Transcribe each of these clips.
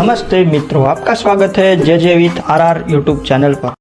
नमस्ते मित्रों, आपका स्वागत है जे विथ आर यूट्यूब चैनल पर।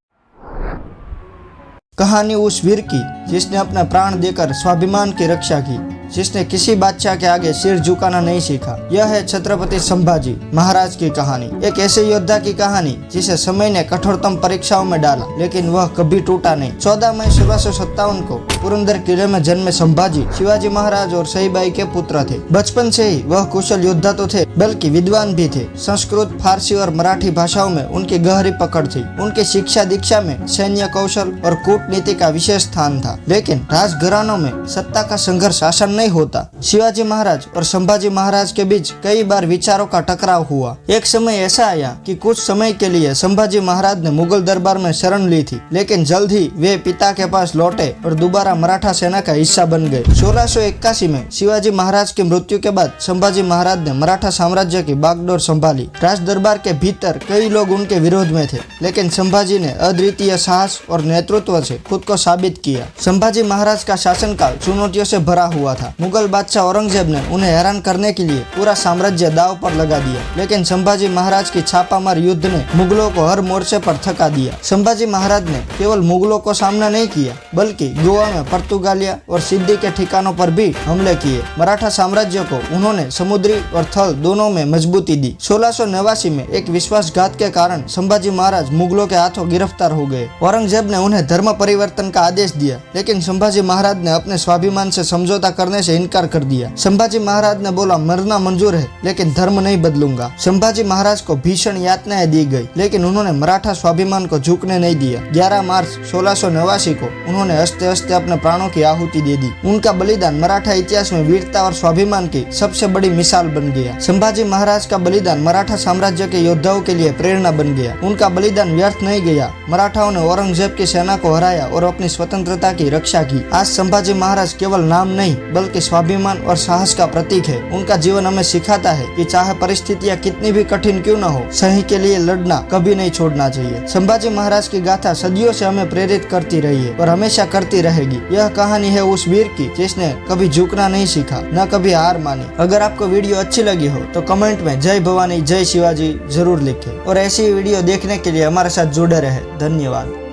कहानी उस वीर की जिसने अपना प्राण देकर स्वाभिमान की रक्षा की, जिसने किसी बादशाह के आगे सिर झुकाना नहीं सीखा। यह है छत्रपति संभाजी महाराज की कहानी। एक ऐसे योद्धा की कहानी जिसे समय ने कठोरतम परीक्षाओं में डाला, लेकिन वह कभी टूटा नहीं। 14 मई 1657 को पुरंदर किले में जन्मे संभाजी शिवाजी महाराज और सईबाई के पुत्र थे। बचपन से ही वह कुशल योद्धा तो थे, बल्कि विद्वान भी थे। संस्कृत, फारसी और मराठी भाषाओं में उनकी गहरी पकड़ थी। उनकी शिक्षा दीक्षा में सैन्य कौशल और कूटनीति का विशेष स्थान था। लेकिन राजघरानों में सत्ता का संघर्ष आसान नहीं होता। शिवाजी महाराज और संभाजी महाराज के बीच कई बार विचारों का टकराव हुआ। एक समय ऐसा आया कि कुछ समय के लिए संभाजी महाराज ने मुगल दरबार में शरण ली थी, लेकिन जल्द ही वे पिता के पास लौटे और दोबारा मराठा सेना का हिस्सा बन गए। 1681 में शिवाजी महाराज की मृत्यु के बाद संभाजी महाराज ने मराठा साम्राज्य की बागडोर संभाली। राज दरबार के भीतर कई लोग उनके विरोध में थे, लेकिन संभाजी ने अद्वितीय साहस और नेतृत्व से खुद को साबित किया। संभाजी महाराज का शासनकाल चुनौतियों से भरा हुआ था। मुगल बादशाह औरंगजेब ने उन्हें हैरान करने के लिए पूरा साम्राज्य दांव पर लगा दिया, लेकिन संभाजी महाराज की छापामार युद्ध ने मुगलों को हर मोर्चे पर थका दिया। संभाजी महाराज ने केवल मुगलों को सामना नहीं किया, बल्कि गोवा में पुर्तगालिया और सिद्दी के ठिकानों पर भी हमले किए। मराठा साम्राज्य को उन्होंने समुद्री और थल दोनों में मजबूती दी। 1689 में एक विश्वासघात के कारण संभाजी महाराज मुगलों के हाथों गिरफ्तार हो गए। औरंगजेब ने उन्हें धर्म परिवर्तन का आदेश दिया, लेकिन संभाजी महाराज ने अपने स्वाभिमान से समझौता करने से इनकार कर दिया। संभाजी महाराज ने बोला, मरना मंजूर है, लेकिन धर्म नहीं बदलूंगा। संभाजी महाराज को भीषण यातनाएं दी गई, लेकिन उन्होंने मराठा स्वाभिमान को झुकने नहीं दिया। 11 मार्च 1689 को उन्होंने हंसते हंसते अपने प्राणों की आहुति दे दी। उनका बलिदान मराठा इतिहास में वीरता और स्वाभिमान की सबसे बड़ी मिसाल बन गया। संभाजी महाराज का बलिदान मराठा साम्राज्य के योद्धाओं के लिए प्रेरणा बन गया। उनका बलिदान व्यर्थ नहीं गया। मराठाओं ने औरंगजेब की सेना को हराया और अपनी स्वतंत्रता की रक्षा की। आज संभाजी महाराज केवल नाम नहीं, बल्कि स्वाभिमान और साहस का प्रतीक है। उनका जीवन हमें सिखाता है कि चाहे परिस्थितियां कितनी भी कठिन क्यों न हो, सही के लिए लड़ना कभी नहीं छोड़ना चाहिए। संभाजी महाराज की गाथा सदियों से हमें प्रेरित करती रही है और हमेशा करती रहेगी। यह कहानी है उस वीर की जिसने कभी झुकना नहीं सीखा, न कभी हार मानी। अगर आपको वीडियो अच्छी लगी हो तो कमेंट में जय भवानी जय शिवाजी जरूर लिखें और ऐसी वीडियो देखने के लिए हमारे साथ जुड़े रहे। धन्यवाद।